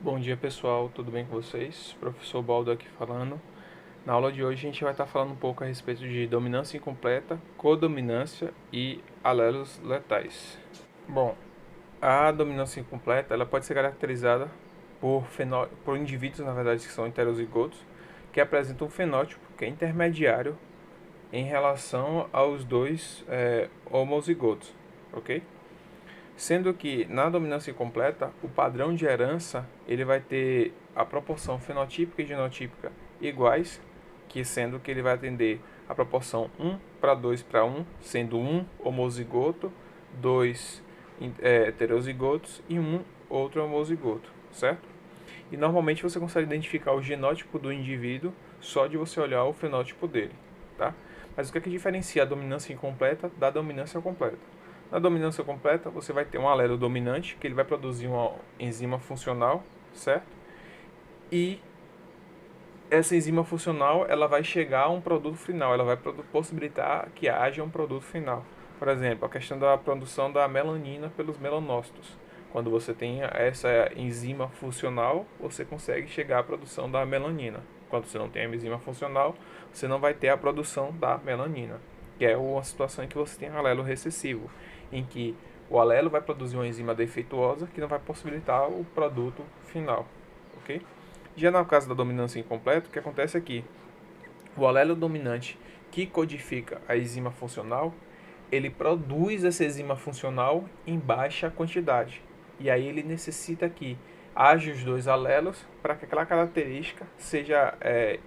Bom dia pessoal, tudo bem com vocês? Professor Baldo aqui falando. Na aula de hoje a gente vai estar falando um pouco a respeito de dominância incompleta, codominância e alelos letais. Bom, a dominância incompleta ela pode ser caracterizada por indivíduos, na verdade, que são heterozigotos, que apresentam um fenótipo que é intermediário em relação aos dois homozigotos, ok? Sendo que na dominância incompleta, o padrão de herança ele vai ter a proporção fenotípica e genotípica iguais, que sendo que ele vai atender a proporção 1 para 2 para 1, sendo 1 homozigoto, 2 heterozigotos e 1 outro homozigoto, certo? E normalmente você consegue identificar o genótipo do indivíduo só de você olhar o fenótipo dele, tá? Mas o que é que diferencia a dominância incompleta da dominância completa? Na dominância completa, você vai ter um alelo dominante, que ele vai produzir uma enzima funcional, certo? E essa enzima funcional, ela vai chegar a um produto final, ela vai possibilitar que haja um produto final. Por exemplo, a questão da produção da melanina pelos melanócitos. Quando você tem essa enzima funcional, você consegue chegar à produção da melanina. Quando você não tem a enzima funcional, você não vai ter a produção da melanina, que é uma situação em que você tem um alelo recessivo, em que o alelo vai produzir uma enzima defeituosa que não vai possibilitar o produto final, ok? Já no caso da dominância incompleta, o que acontece é que o alelo dominante que codifica a enzima funcional, ele produz essa enzima funcional em baixa quantidade. E aí ele necessita que haja os dois alelos para que aquela característica seja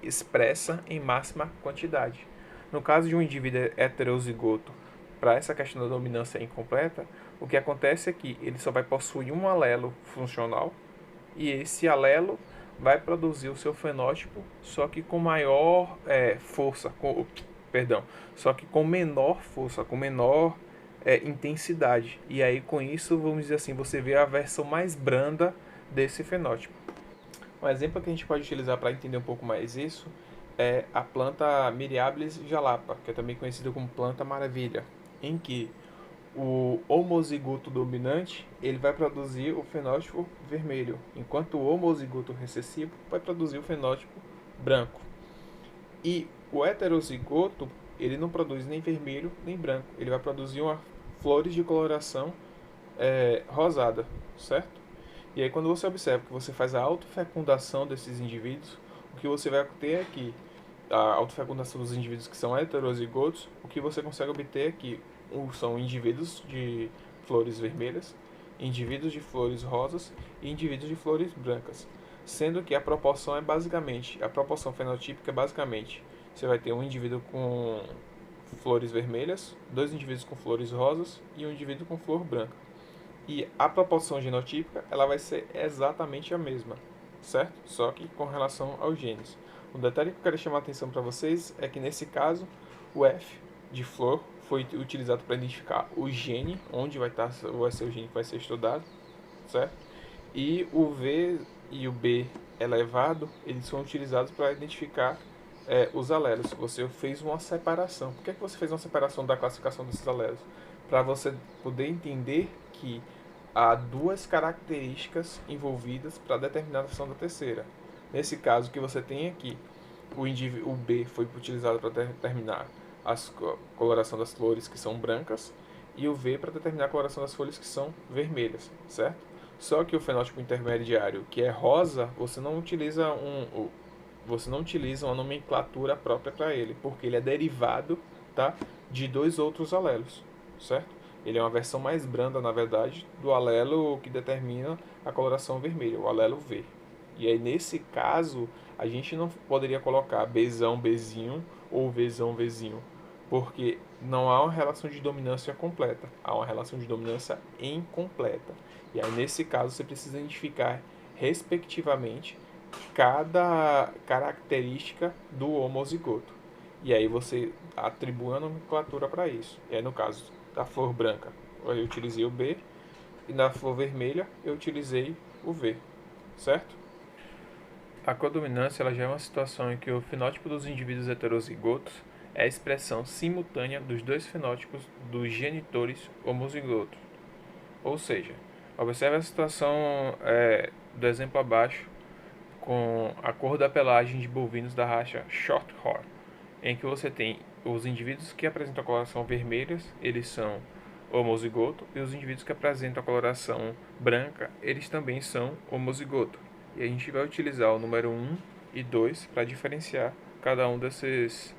expressa em máxima quantidade. No caso de um indivíduo heterozigoto, para essa questão da dominância incompleta, o que acontece é que ele só vai possuir um alelo funcional e esse alelo vai produzir o seu fenótipo, só que com maior força, perdão, só que com menor força, com menor intensidade. E aí com isso, vamos dizer assim, você vê a versão mais branda desse fenótipo. Um exemplo que a gente pode utilizar para entender um pouco mais isso é a planta Myriabilis jalapa, que é também conhecida como planta maravilha, em que o homozigoto dominante ele vai produzir o fenótipo vermelho, enquanto o homozigoto recessivo vai produzir o fenótipo branco. E o heterozigoto ele não produz nem vermelho nem branco, ele vai produzir flores de coloração rosada, certo? E aí quando você observa que você faz a autofecundação desses indivíduos, o que você vai ter é que a autofecundação dos indivíduos que são heterozigotos, o que você consegue obter é que são indivíduos de flores vermelhas, indivíduos de flores rosas e indivíduos de flores brancas. Sendo que a proporção é basicamente, a proporção fenotípica é basicamente, você vai ter um indivíduo com flores vermelhas, dois indivíduos com flores rosas e um indivíduo com flor branca. E a proporção genotípica ela vai ser exatamente a mesma, certo? Só que com relação aos genes. O detalhe que eu quero chamar a atenção para vocês é que nesse caso o F de flor foi utilizado para identificar o gene, onde vai ser o gene que vai ser estudado, certo? E o V e o B elevado, eles são utilizados para identificar os alelos. Você fez uma separação. Por que você fez uma separação da classificação desses alelos? Para você poder entender que há duas características envolvidas para a determinação da terceira. Nesse caso, o que você tem aqui, o B foi utilizado para determinar a coloração das flores que são brancas e o V para determinar a coloração das folhas que são vermelhas, certo? Só que o fenótipo intermediário, que é rosa, você não utiliza uma nomenclatura própria para ele, porque ele é derivado, tá, de dois outros alelos, certo? Ele é uma versão mais branda, na verdade, do alelo que determina a coloração vermelha, o alelo V. E aí, nesse caso, a gente não poderia colocar Bzão, Bzinho ou Vzão, Vzinho, porque não há uma relação de dominância completa, há uma relação de dominância incompleta. E aí, nesse caso, você precisa identificar, respectivamente, cada característica do homozigoto. E aí você atribui a nomenclatura para isso. E aí, no caso da flor branca, eu utilizei o B, e na flor vermelha, eu utilizei o V, certo? A codominância ela já é uma situação em que o fenótipo dos indivíduos heterozigotos é a expressão simultânea dos dois fenótipos dos genitores homozigotos. Ou seja, observe a situação do exemplo abaixo com a cor da pelagem de bovinos da raça Shorthorn, em que você tem os indivíduos que apresentam a coloração vermelha, eles são homozigoto, e os indivíduos que apresentam a coloração branca, eles também são homozigoto. E a gente vai utilizar o número 1 e 2 para diferenciar cada um desses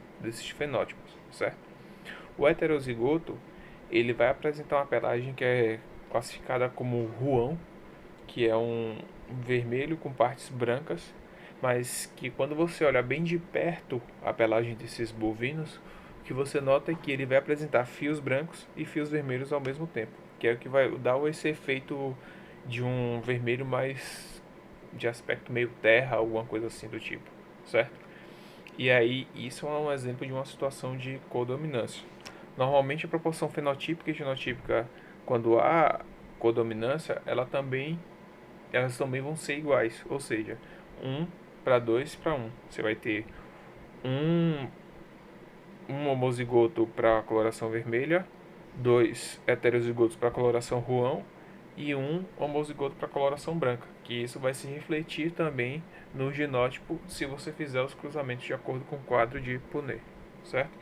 fenótipos, certo? O heterozigoto, ele vai apresentar uma pelagem que é classificada como ruão, que é um vermelho com partes brancas, mas que quando você olha bem de perto a pelagem desses bovinos, o que você nota é que ele vai apresentar fios brancos e fios vermelhos ao mesmo tempo, que é o que vai dar esse efeito de um vermelho mais de aspecto meio terra, alguma coisa assim do tipo, certo? E aí, isso é um exemplo de uma situação de codominância. Normalmente, a proporção fenotípica e genotípica, quando há codominância, elas também vão ser iguais, ou seja, 1 para 2 para 1. Você vai ter um, um homozigoto para coloração vermelha, dois heterozigotos para coloração ruão e um homozigoto para coloração branca, que isso vai se refletir também no genótipo se você fizer os cruzamentos de acordo com o quadro de Punnett, certo?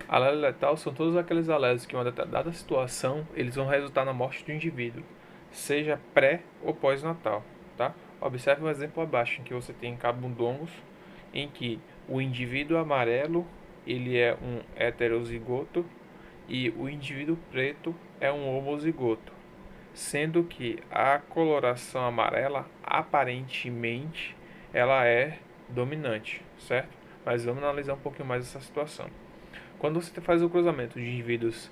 Alelo letal são todos aqueles alelos que em uma determinada situação eles vão resultar na morte do indivíduo, seja pré ou pós-natal, tá? Observe um exemplo abaixo, em que você tem camundongos, em que o indivíduo amarelo ele é um heterozigoto e o indivíduo preto é um homozigoto, sendo que a coloração amarela aparentemente ela é dominante, certo? Mas vamos analisar um pouquinho mais essa situação. Quando você faz o cruzamento de indivíduos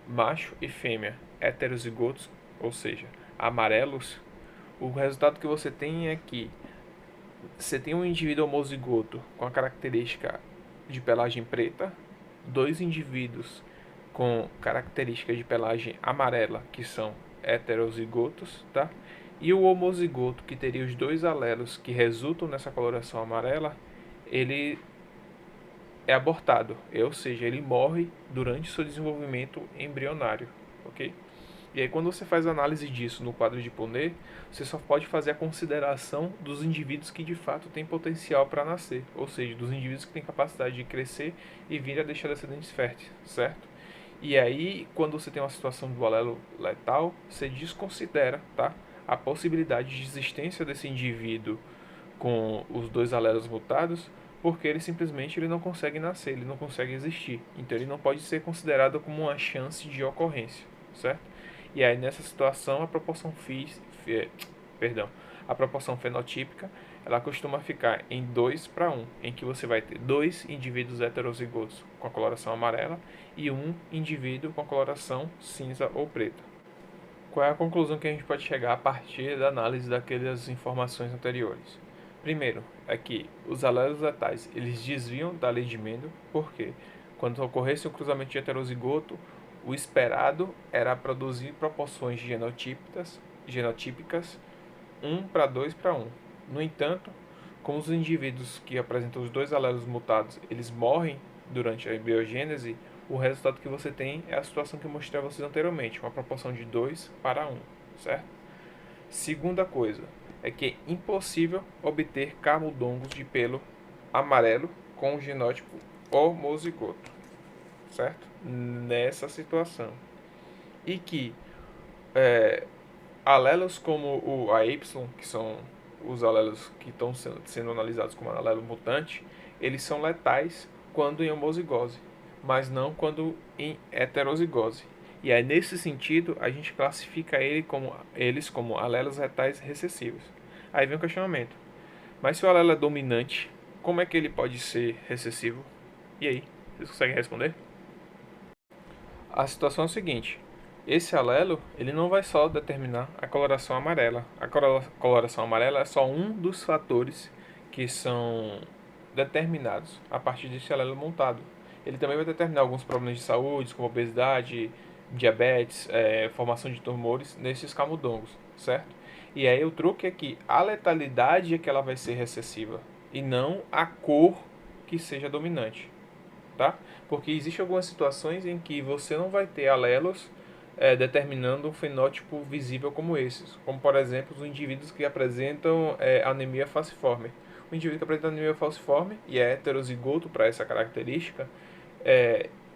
macho e fêmea heterozigotos, ou seja, amarelos, o resultado que você tem é que você tem um indivíduo homozigoto com a característica de pelagem preta, dois indivíduos com características de pelagem amarela, que são heterozigotos, tá? E o homozigoto, que teria os dois alelos que resultam nessa coloração amarela, ele é abortado, ou seja, ele morre durante seu desenvolvimento embrionário, ok? E aí quando você faz a análise disso no quadro de Punnett, você só pode fazer a consideração dos indivíduos que de fato têm potencial para nascer, ou seja, dos indivíduos que têm capacidade de crescer e vir a deixar descendentes férteis, certo? E aí, quando você tem uma situação do alelo letal, você desconsidera, tá, a possibilidade de existência desse indivíduo com os dois alelos mutados, porque ele não consegue nascer, ele não consegue existir. Então ele não pode ser considerado como uma chance de ocorrência, certo? E aí nessa situação a proporção fenotípica ela costuma ficar em 2 para 1, em que você vai ter dois indivíduos heterozigotos com a coloração amarela e um indivíduo com a coloração cinza ou preta. Qual é a conclusão que a gente pode chegar a partir da análise daquelas informações anteriores? Primeiro, é que os alelos letais eles desviam da lei de Mendel, porque quando ocorresse um cruzamento de heterozigoto, o esperado era produzir proporções genotípicas 1 para 2 para 1. No entanto, como os indivíduos que apresentam os dois alelos mutados eles morrem durante a embriogênese, o resultado que você tem é a situação que eu mostrei a vocês anteriormente, uma proporção de 2 para 1, certo? Segunda coisa, é que é impossível obter camundongos de pelo amarelo com o genótipo homozigoto, certo? Nessa situação. E que alelos como o AY, que são os alelos que estão sendo analisados como alelo mutante, eles são letais quando em homozigose, mas não quando em heterozigose. E aí, nesse sentido, a gente classifica eles como alelos letais recessivos. Aí vem o questionamento. Mas se o alelo é dominante, como é que ele pode ser recessivo? E aí, vocês conseguem responder? A situação é a seguinte. Esse alelo ele não vai só determinar a coloração amarela. A coloração amarela é só um dos fatores que são determinados a partir desse alelo montado. Ele também vai determinar alguns problemas de saúde, como obesidade, diabetes, formação de tumores nesses camundongos, certo? E aí o truque é que a letalidade é que ela vai ser recessiva e não a cor que seja dominante, tá? Porque existem algumas situações em que você não vai ter alelos determinando um fenótipo visível como esses, como por exemplo os indivíduos que apresentam anemia falciforme. O indivíduo que apresenta anemia falciforme e é heterozigoto para essa característica,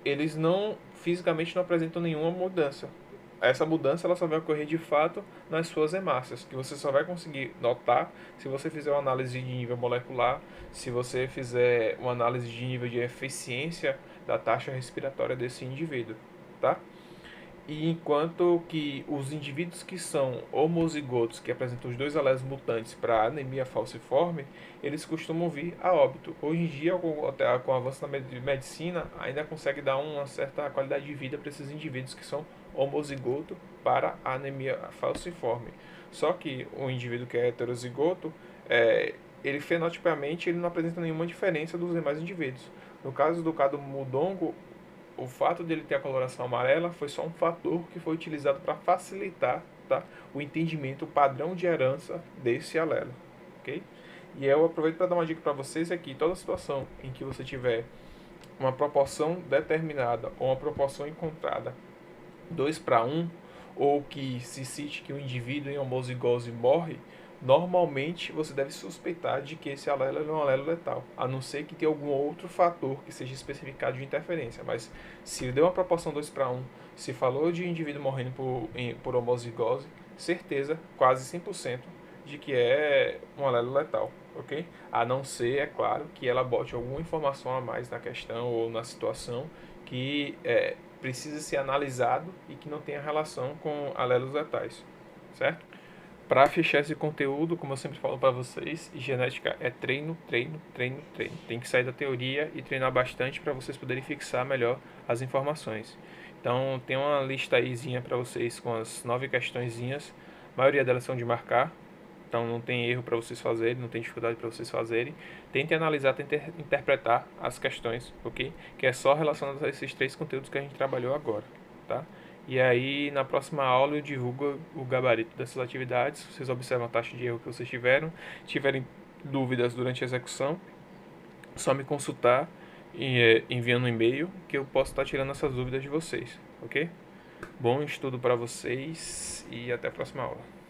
eles não fisicamente não apresentam nenhuma mudança. Essa mudança ela só vai ocorrer de fato nas suas hemácias, que você só vai conseguir notar se você fizer uma análise de nível molecular, se você fizer uma análise de nível de eficiência da taxa respiratória desse indivíduo, tá? E enquanto que os indivíduos que são homozigotos, que apresentam os dois alelos mutantes para anemia falciforme, eles costumam vir a óbito. Hoje em dia, com o avanço da medicina, ainda consegue dar uma certa qualidade de vida para esses indivíduos que são homozigoto para anemia falciforme. Só que o indivíduo que é heterozigoto, ele fenotipamente ele não apresenta nenhuma diferença dos demais indivíduos. No caso do camundongo, o fato dele ter a coloração amarela foi só um fator que foi utilizado para facilitar, tá, o entendimento, o padrão de herança desse alelo, ok? E eu aproveito para dar uma dica para vocês aqui: toda situação em que você tiver uma proporção determinada ou uma proporção encontrada 2:1, ou que se cite que o indivíduo em homozigose morre, normalmente você deve suspeitar de que esse alelo é um alelo letal, a não ser que tenha algum outro fator que seja especificado de interferência. Mas se deu uma proporção 2:1, se falou de indivíduo morrendo por homozigose, certeza, quase 100%, de que é um alelo letal, ok? A não ser, é claro, que ela bote alguma informação a mais na questão ou na situação que precisa ser analisado e que não tenha relação com alelos letais, certo? Para fechar esse conteúdo, como eu sempre falo para vocês, genética é treino, treino, treino, treino. Tem que sair da teoria e treinar bastante para vocês poderem fixar melhor as informações. Então, tem uma lista aí para vocês com as 9 questõezinhas. A maioria delas são de marcar, então não tem erro para vocês fazerem, não tem dificuldade para vocês fazerem. Tentem analisar, tentem interpretar as questões, ok? Que é só relacionado a esses 3 conteúdos que a gente trabalhou agora, tá? E aí, na próxima aula, eu divulgo o gabarito dessas atividades. Vocês observam a taxa de erro que vocês tiverem dúvidas durante a execução, só me consultar enviando um e-mail que eu posso estar tirando essas dúvidas de vocês, ok? Bom estudo para vocês e até a próxima aula.